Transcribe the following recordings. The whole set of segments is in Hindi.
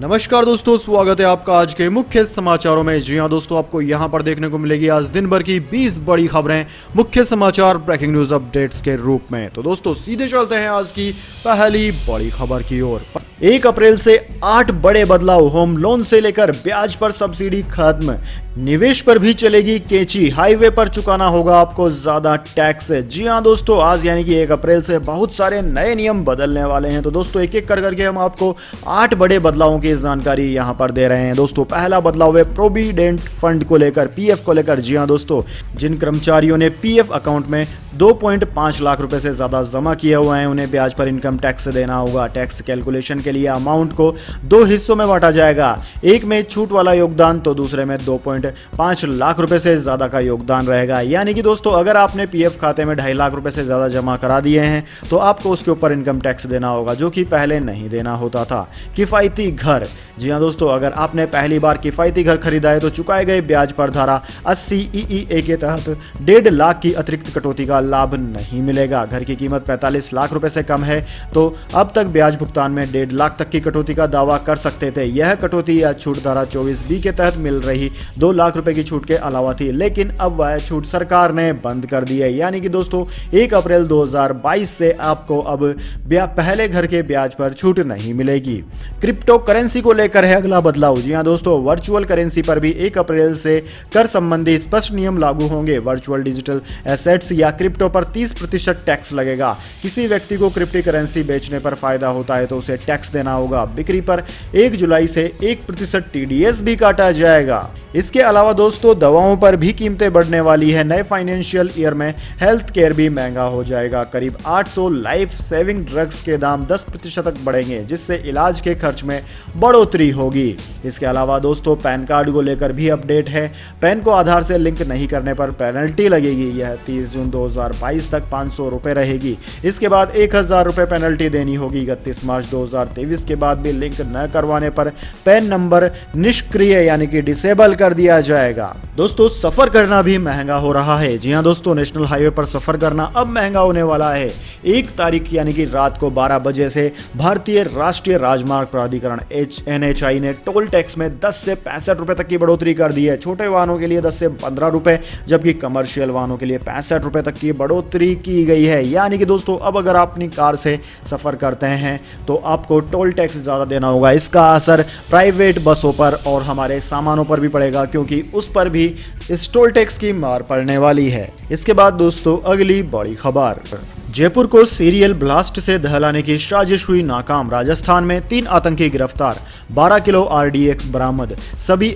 नमस्कार दोस्तों, स्वागत है आपका आज के मुख्य समाचारों में। जी हां दोस्तों, आपको यहां पर देखने को मिलेगी आज दिन भर की 20 बड़ी खबरें मुख्य समाचार ब्रेकिंग न्यूज अपडेट्स के रूप में। तो दोस्तों सीधे चलते हैं आज की पहली बड़ी खबर की ओर। 1 अप्रैल से 8 बड़े बदलाव। होम लोन से लेकर ब्याज पर सब्सिडी खत्म, निवेश पर भी चलेगी केंची, हाईवे पर चुकाना होगा आपको ज्यादा टैक्स। जी हां दोस्तों, आज यानी कि 1 अप्रैल से बहुत सारे नए नियम बदलने वाले हैं। तो दोस्तों एक एक करके हम आपको 8 बड़े बदलावों की जानकारी यहां पर दे रहे हैं। दोस्तों पहला बदलाव है प्रोविडेंट फंड को लेकर, पीएफ को लेकर। जी हां दोस्तों, जिन कर्मचारियों ने पीएफ अकाउंट में 2.5 लाख रुपए से ज्यादा जमा किए हुए हैं, उन्हें ब्याज पर इनकम टैक्स देना होगा। टैक्स कैलकुलेशन के लिए अमाउंट को 2 हिस्सों में बांटा जाएगा, एक में छूट वाला योगदान तो दूसरे में 2.5 लाख रुपए से ज्यादा का योगदान रहेगा। यानी कि दोस्तों अगर आपने पीएफ खाते में 2.5 लाख रुपए से ज्यादा जमा करा दिए हैं तो आपको उसके ऊपर इनकम टैक्स देना होगा, जो कि पहले नहीं देना होता था। किफायती घर। जी हां दोस्तों, अगर आपने पहली बार किफायती घर खरीदा है तो चुकाए गए ब्याज पर धारा 80 ईईए के तहत 1.5 लाख की अतिरिक्त कटौती का लाभ नहीं मिलेगा। घर की कीमत 45 लाख रुपए से कम है तो अब तक ब्याज भुगतान में 1.5 लाख तक की कटौती का दावा कर सकते थे। यह कटौती या छूट धारा 24B के तहत मिल रही 2 लाख रुपए की छूट के अलावा थी, लेकिन अब वह छूट सरकार ने बंद कर दी है। यानी कि दोस्तों 1 अप्रैल 2022 से आपको अब पहले घर के ब्याज पर छूट नहीं मिलेगी। क्रिप्टो करेंसी को लेकर है अगला बदलाव। जी हां दोस्तों, वर्चुअल करेंसी पर भी 1 अप्रैल से कर संबंधी स्पष्ट नियम लागू होंगे। वर्चुअल डिजिटल एसेट्स या क्रिप्टो पर 30% टैक्स लगेगा। किसी व्यक्ति को क्रिप्टो करेंसी बेचने पर फायदा होता है तो उसे टैक्स देना होगा। बिक्री पर 1 जुलाई से 1% टीडीएस भी काटा जाएगा। इसके अलावा दोस्तों दवाओं पर भी कीमतें बढ़ने वाली है। नए फाइनेंशियल ईयर में हेल्थ केयर भी महंगा हो जाएगा। करीब 800 लाइफ सेविंग ड्रग्स के दाम 10% तक बढ़ेंगे, जिससे इलाज के खर्च में बढ़ोतरी होगी। इसके अलावा दोस्तों पैन कार्ड को लेकर भी अपडेट है। पैन को आधार से लिंक नहीं करने पर पेनल्टी लगेगी। यह 30 जून 2022 तक 500 रुपए रहेगी। इसके बाद 1000 रुपए पेनल्टी देनी होगी। 31 मार्च 2023 के बाद भी लिंक न करवाने पर पैन नंबर निष्क्रिय यानी कि डिसेबल कर दिया जाएगा। दोस्तों सफर करना भी महंगा हो रहा है। जी हां दोस्तों, नेशनल हाईवे पर सफर करना अब महंगा होने वाला है। 1 तारीख यानी कि रात को 12 बजे से भारतीय राष्ट्रीय राजमार्ग प्राधिकरण NHAI ने टोल टैक्स में 10 से 65 रुपए तक की बढ़ोतरी कर दी है। छोटे वाहनों के लिए 10 से 15 रुपए, जबकि कमर्शियल वाहनों के लिए 65 रुपए तक की बढ़ोतरी की गई है। यानी कि दोस्तों अब अगर आप अपनी कार से सफर करते हैं तो आपको टोल टैक्स ज्यादा देना होगा। इसका असर प्राइवेट बसों पर और हमारे सामानों पर भी पड़ेगा, क्योंकि उस पर भी इस टोल टैक्स की मार पड़ने वाली है। इसके बाद दोस्तों अगली बड़ी खबर। जयपुर को सीरियल ब्लास्ट से दहलाने की साजिश हुई नाकाम। राजस्थान में 3 आतंकी गिरफ्तार, 12 किलो RDX बरामद, सभी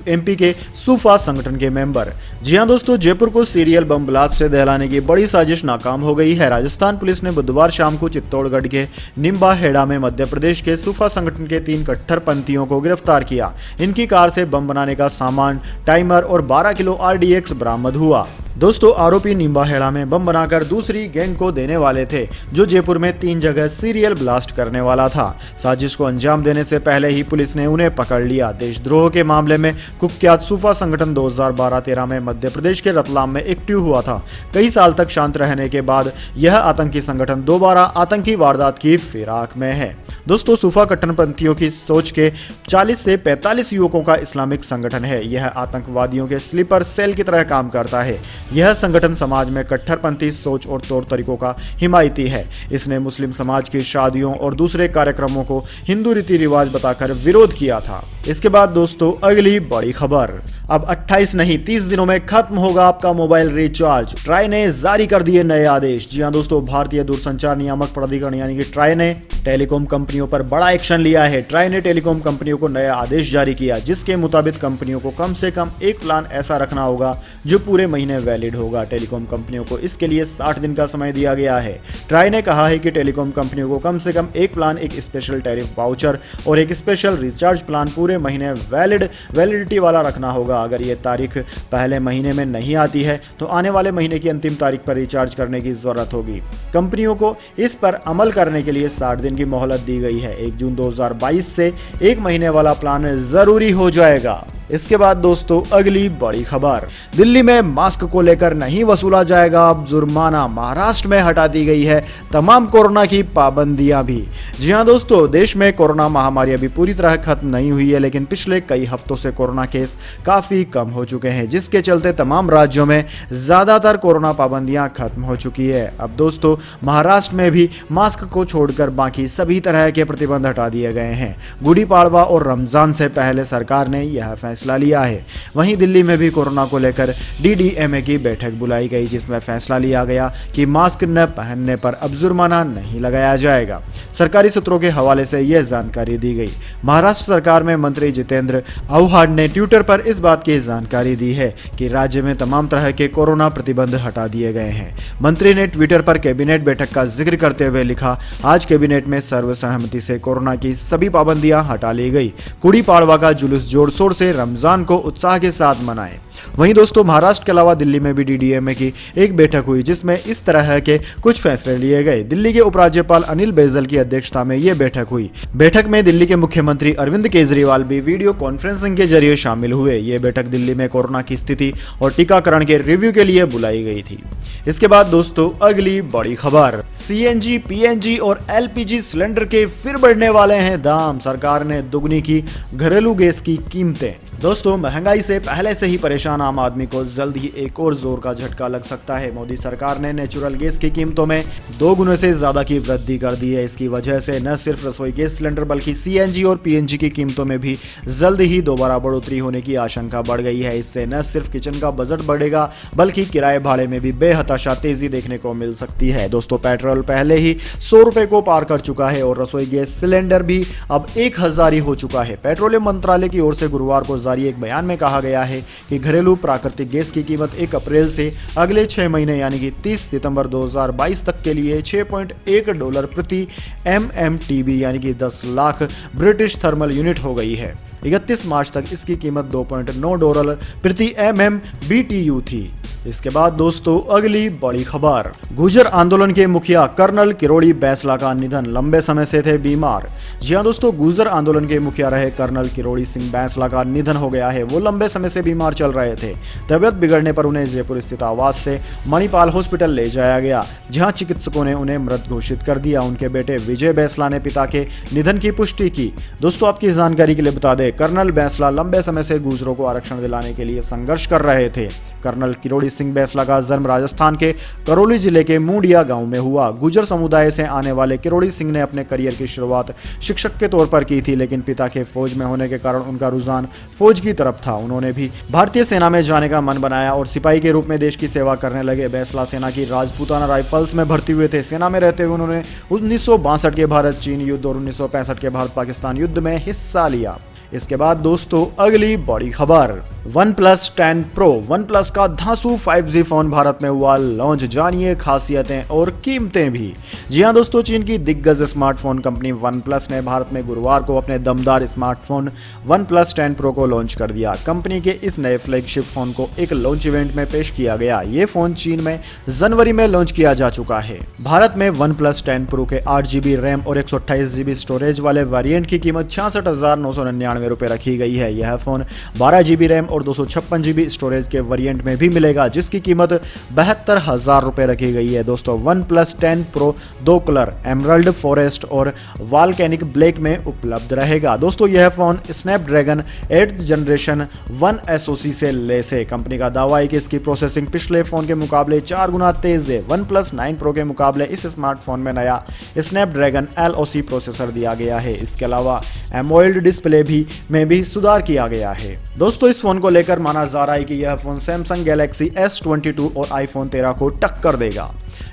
MP के सूफा संगठन के मेंबर। जी हां दोस्तों, जयपुर को सीरियल बम ब्लास्ट से दहलाने की बड़ी साजिश नाकाम हो गई है। राजस्थान पुलिस ने बुधवार शाम को चित्तौड़गढ़ के निम्बाहेड़ा में मध्य प्रदेश के सूफा संगठन के 3 कट्टरपंथियों को गिरफ्तार किया। इनकी कार से बम बनाने का सामान, टाइमर और 12 किलो RDX बरामद हुआ। दोस्तों आरोपी निम्बाहेड़ा में बम बनाकर दूसरी गैंग को देने वाले थे, जो जयपुर में 3 जगह सीरियल ब्लास्ट करने वाला था। साजिश को अंजाम देने से पहले ही पुलिस ने उन्हें पकड़ लिया। देशद्रोह के मामले में कुख्यात सूफा संगठन 2012-13 में मध्य प्रदेश के रतलाम में एक्टिव हुआ था। कई साल तक शांत रहने के बाद यह आतंकी संगठन दोबारा आतंकी वारदात की फिराक में है। दोस्तों सूफा कट्टरपंथियों की सोच के 40 से 45 युवकों का इस्लामिक संगठन है। यह आतंकवादियों के स्लीपर सेल की तरह काम करता है। यह संगठन समाज में कट्टरपंथी सोच और तौर तरीकों का हिमायती है। इसने मुस्लिम समाज की शादियों और दूसरे कार्यक्रमों को हिंदू रीति रिवाज बताकर विरोध किया था। इसके बाद दोस्तों अगली बड़ी खबर। अब 28 नहीं 30 दिनों में खत्म होगा आपका मोबाइल रिचार्ज। ट्राई ने जारी कर दिए नए आदेश। जी हां दोस्तों, भारतीय दूरसंचार नियामक प्राधिकरण यानी कि ट्राई ने टेलीकॉम कंपनियों पर बड़ा एक्शन लिया है। ट्राई ने टेलीकॉम कंपनियों को नया आदेश जारी किया, जिसके मुताबिक कंपनियों को कम से कम एक प्लान ऐसा रखना होगा जो पूरे महीने वैलिड होगा। टेलीकॉम कंपनियों को इसके लिए 60 दिन का समय दिया गया है। ट्राई ने कहा है कि टेलीकॉम कंपनियों को कम से कम एक प्लान, एक स्पेशल टैरिफ वाउचर और एक स्पेशल रिचार्ज प्लान पूरे महीने वैलिडिटी वाला रखना होगा। अगर ये तारीख पहले महीने में नहीं आती है तो आने वाले महीने की अंतिम तारीख पर रिचार्ज करने की जरूरत होगी। कंपनियों को इस पर अमल करने के लिए 60 दिन की मोहलत दी गई है। 1 जून 2022 से 1 महीने वाला प्लान जरूरी हो जाएगा। इसके बाद दोस्तों अगली बड़ी खबर, दिल्ली में मास्क को लेकर नहीं वसूला जाएगा अब जुर्माना, महाराष्ट्र में हटा दी गई है तमाम कोरोना की पाबंदियां भी। जी हां दोस्तों, देश में कोरोना महामारी अभी पूरी तरह खत्म नहीं हुई है, लेकिन पिछले कई हफ्तों से कोरोना केस काफी कम हो चुके हैं, जिसके चलते तमाम राज्यों में ज्यादातर कोरोना पाबंदियां खत्म हो चुकी है। अब दोस्तों महाराष्ट्र में भी मास्क को छोड़कर बाकी सभी तरह के प्रतिबंध हटा दिए गए हैं। गुड़ी पाड़वा और रमजान से पहले सरकार ने यह फैसला लिया है। वहीं दिल्ली में भी कोरोना को लेकर डीडीएमए की बैठक बुलाई गई, जिसमें फैसला लिया गया कि मास्क न पहनने पर अब जुर्माना नहीं लगाया जाएगा। सरकारी सूत्रों के हवाले से यह जानकारी दी गई। महाराष्ट्र सरकार में मंत्री जितेंद्र आव्हाड ने ट्विटर पर इस बात की जानकारी दी है कि राज्य में तमाम तरह के कोरोना प्रतिबंध हटा दिए गए हैं। मंत्री ने ट्विटर पर कैबिनेट बैठक का जिक्र करते हुए लिखा, आज कैबिनेट में सर्वसहमति से कोरोना की सभी पाबंदियां हटा ली गई। गुड़ी पाड़वा का जुलूस जोर शोर से रमजान को उत्साह के साथ मनाएं। वहीं दोस्तों महाराष्ट्र के अलावा दिल्ली में भी डीडीएमए की एक बैठक हुई, जिसमें इस तरह के कुछ फैसले लिए गए। दिल्ली के उपराज्यपाल अनिल बैजल की अध्यक्षता में यह बैठक हुई। बैठक में दिल्ली के मुख्यमंत्री अरविंद केजरीवाल भी वीडियो कॉन्फ्रेंसिंग के जरिए शामिल हुए। यह बैठक दिल्ली में कोरोना की स्थिति और टीकाकरण के रिव्यू के लिए बुलाई गई थी। इसके बाद दोस्तों अगली बड़ी खबर, सीएनजी, पीएनजी और एलपीजी सिलेंडर के फिर बढ़ने वाले हैं दाम, सरकार ने दुगनी की घरेलू गैस की कीमतें। दोस्तों महंगाई से पहले से ही परेशान आम आदमी को जल्द ही एक और जोर का झटका लग सकता है। मोदी सरकार ने नेचुरल गैस की कीमतों में 2 गुने से ज्यादा की वृद्धि कर दी है। इसकी वजह से न सिर्फ रसोई गैस सिलेंडर बल्कि सीएनजी और पीएनजी की कीमतों में भी जल्द ही दोबारा बढ़ोतरी होने की आशंका बढ़ गई है। इससे न सिर्फ किचन का बजट बढ़ेगा बल्कि किराए भाड़े में भी बेहताशा तेजी देखने को मिल सकती है। दोस्तों पेट्रोल पहले ही 100 रुपए को पार कर चुका है और रसोई गैस सिलेंडर भी अब 1000 ही हो चुका है। पेट्रोलियम मंत्रालय की ओर से गुरुवार को एक बयान में कहा गया है कि घरेलू प्राकृतिक गैस की कीमत 1 अप्रैल से अगले 6 महीने यानी कि 30 सितंबर 2022 तक के लिए $6.1 प्रति MMTB यानी कि 10 लाख ब्रिटिश थर्मल यूनिट हो गई है। 31 मार्च तक इसकी कीमत $2.9 प्रति MMBTU थी। इसके बाद दोस्तों अगली बड़ी खबर, गुर्जर आंदोलन के मुखिया कर्नल किरोड़ी बैंसला का निधन, लंबे समय से थे बीमार। जी हां दोस्तों, गुर्जर आंदोलन के मुखिया रहे कर्नल किरोड़ी सिंह बैंसला का निधन हो गया है। वो लंबे समय से बीमार चल रहे थे। तबियत बिगड़ने पर उन्हें जयपुर स्थित आवास से मणिपाल हॉस्पिटल ले जाया गया, जहां चिकित्सकों ने उन्हें मृत घोषित कर दिया। उनके बेटे विजय बैंसला ने पिता के निधन की पुष्टि की। दोस्तों आपकी जानकारी के लिए बता दें, कर्नल बैंसला लंबे समय से गुर्जरों को आरक्षण दिलाने के लिए संघर्ष कर रहे थे। कर्नल किरोड़ी सिंह बैंसला का जन्म राजस्थान के करौली जिले के मुंडिया गांव में हुआ। गुर्जर समुदाय से आने वाले किरोड़ी सिंह ने अपने करियर की शुरुआत शिक्षक के तौर पर की थी, लेकिन पिता के फौज में होने के कारण उनका रुझान फौज की तरफ था। उन्होंने भी भारतीय सेना में जाने का मन बनाया और सिपाही के रूप में देश की सेवा करने लगे। बैंसला सेना की राजपूताना राइफल्स में भर्ती हुए थे। सेना में रहते हुए उन्होंने 1962 के भारत चीन युद्ध और 1965 के भारत पाकिस्तान युद्ध में हिस्सा लिया। इसके बाद दोस्तों अगली बड़ी खबर, OnePlus 10 Pro, OnePlus का धांसू 5G फोन भारत में हुआ लॉन्च। जानिए खासियतें और कीमतें भी। जी हां दोस्तों, चीन की दिग्गज स्मार्टफोन कंपनी OnePlus ने भारत में गुरुवार को अपने दमदार स्मार्टफोन OnePlus 10 Pro को लॉन्च कर दिया। कंपनी के इस नए फ्लैगशिप फोन को एक लॉन्च इवेंट में पेश किया गया। ये फोन चीन में जनवरी में लॉन्च किया जा चुका है। भारत में OnePlus 10 Pro के 8GB रैम और 128GB स्टोरेज वाले वेरिएंट की कीमत 66,999 रुपए रखी गई है। यह फोन 12GB रैम और 256GB स्टोरेज के वेरिएंट में भी मिलेगा, जिसकी कीमत 72,000 रुपए रखी गई है। दोस्तों OnePlus 10 Pro 2 colour emerald forest और वॉल्केनिक ब्लैक में उपलब्ध रहेगा। दोस्तों यह phone Snapdragon 8th generation 1 SoC से लैस है। कंपनी का दावा है कि इसकी प्रोसेसिंग पिछले फोन के मुकाबले 4 गुना तेज है। OnePlus 9 Pro के मुकाबले इस स्मार्टफोन में नया स्नैपड्रैगन LOC प्रोसेसर दिया गया है। इसके अलावा एमोलेड डिस्प्ले में भी सुधार किया गया है। दोस्तों इस फोन को लेकर माना जा रहा है कि यह फोन सैमसंग गैलेक्सी S22 और आईफोन 13 को टक्कर देगा।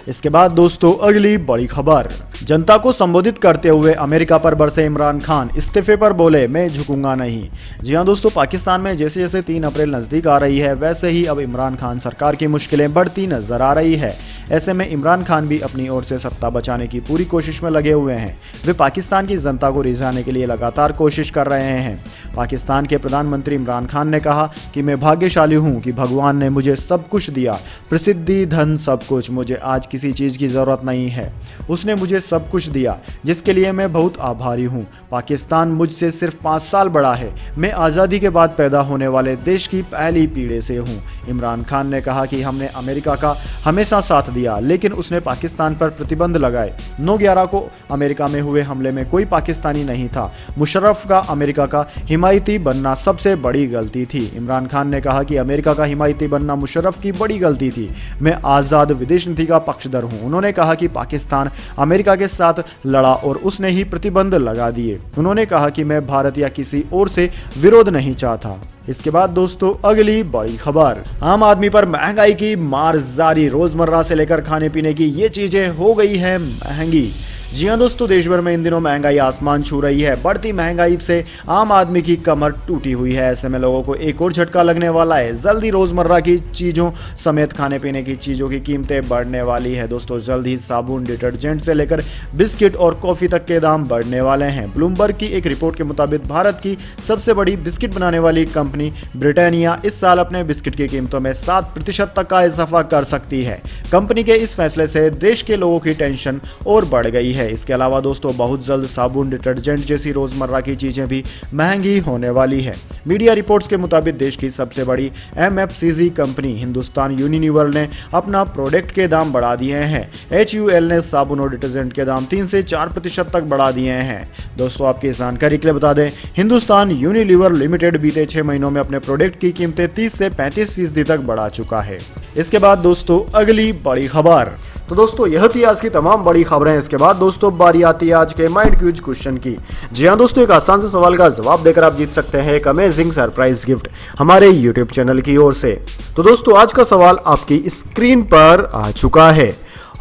इसके बाद दोस्तों अगली बड़ी खबर, जनता को संबोधित करते हुए अमेरिका पर बरसे इमरान खान, इस्तीफे पर बोले मैं झुकूंगा नहीं। जी हां दोस्तों, पाकिस्तान में जैसे जैसे 3 अप्रैल नजदीक आ रही है, वैसे ही अब इमरान खान सरकार की मुश्किलें बढ़ती नजर आ रही है। ऐसे में इमरान खान भी अपनी ओर से सत्ता बचाने की पूरी कोशिश में लगे हुए हैं। वे पाकिस्तान की जनता को रिझाने के लिए लगातार कोशिश कर रहे हैं। पाकिस्तान के प्रधानमंत्री इमरान खान ने कहा कि मैं भाग्यशाली हूं कि भगवान ने मुझे सब कुछ दिया, प्रसिद्धि, धन, सब कुछ। मुझे आज किसी चीज़ की ज़रूरत नहीं है। उसने मुझे सब कुछ दिया जिसके लिए मैं बहुत आभारी हूं। पाकिस्तान मुझसे सिर्फ 5 साल बड़ा है। मैं आज़ादी के बाद पैदा होने वाले देश की पहली पीढ़ी से हूं। इमरान खान ने कहा कि हमने अमेरिका का हमेशा साथ दिया, लेकिन उसने पाकिस्तान पर प्रतिबंध लगाए। 9/11 को अमेरिका में हुए हमले में कोई पाकिस्तानी नहीं था। मुशर्रफ का अमेरिका का हिमायती बनना सबसे बड़ी गलती थी। इमरान खान ने कहा कि अमेरिका का हिमायती बनना मुशर्रफ की बड़ी गलती थी। मैं आज़ाद विदेश नीति का पक्षधर हूं। उन्होंने कहा कि पाकिस्तान अमेरिका के साथ लड़ा और उसने ही प्रतिबंध लगा दिए। उन्होंने कहा कि मैं भारत या किसी और से विरोध नहीं चाहता। इसके बाद दोस्तों अगली बड़ी खबर, आम आदमी पर महंगाई की मार जारी। रोजमर्रा से लेकर खाने पीने की ये चीजें हो गई हैं महंगी। जी हाँ दोस्तों, देश भर में इन दिनों महंगाई आसमान छू रही है। बढ़ती महंगाई से आम आदमी की कमर टूटी हुई है। ऐसे में लोगों को एक और झटका लगने वाला है। जल्दी रोजमर्रा की चीज़ों समेत खाने पीने की चीज़ों की कीमतें बढ़ने वाली है। दोस्तों जल्द ही साबुन, डिटर्जेंट से लेकर बिस्किट और कॉफ़ी तक के दाम बढ़ने वाले हैं। ब्लूमबर्ग की एक रिपोर्ट के मुताबिक भारत की सबसे बड़ी बिस्किट बनाने वाली कंपनी ब्रिटानिया इस साल अपने बिस्किट की कीमतों में 7% तक का इजाफा कर सकती है। कंपनी के इस फैसले से देश के लोगों की टेंशन और बढ़ गई है। इसके अलावा दोस्तों बहुत जल्द साबुन, डिटर्जेंट जैसी रोजमर्रा की चीजें भी महंगी होने वाली है। मीडिया रिपोर्ट्स के मुताबिक देश की सबसे बड़ी एमएफसीजी कंपनी हिंदुस्तान यूनिलीवर ने अपना प्रोडक्ट के दाम बढ़ा दिए हैं। HUL ने साबुन और डिटर्जेंट के दाम 3 से 4% तक बढ़ा दिए हैं। दोस्तों आपकी जानकारी के लिए बता दें, हिंदुस्तान यूनिलीवर लिमिटेड बीते 6 महीनों में अपने प्रोडक्ट की कीमतें 30 से 35% तक बढ़ा चुका है। इसके बाद दोस्तों अगली बड़ी खबर। तो दोस्तों यह थी आज की तमाम बड़ी खबरें। इसके बाद दोस्तों बारी आती है आज के माइंड क्यूज क्वेश्चन की। जी हाँ दोस्तों, एक आसान से सवाल का जवाब देकर आप जीत सकते हैं एक अमेजिंग सरप्राइज गिफ्ट हमारे यूट्यूब चैनल की ओर से। तो दोस्तों आज का सवाल आपकी स्क्रीन पर आ चुका है।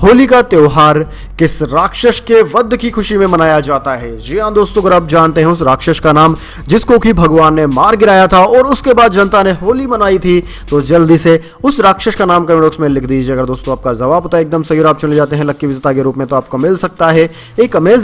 होली का त्योहार किस राक्षस के वध की खुशी में मनाया जाता है? जी हाँ दोस्तों, अगर आप जानते हैं उस राक्षस का नाम जिसको कि भगवान ने मार गिराया था और उसके बाद जनता ने होली मनाई थी, तो जल्दी से उस राक्षस का नाम कमेंट बॉक्स में लिख दीजिए। अगर दोस्तों आपका जवाब पता एकदम सही और आप चले जाते हैं लक्की विजेता के रूप में, तो आपको मिल सकता है एक अमेजिंग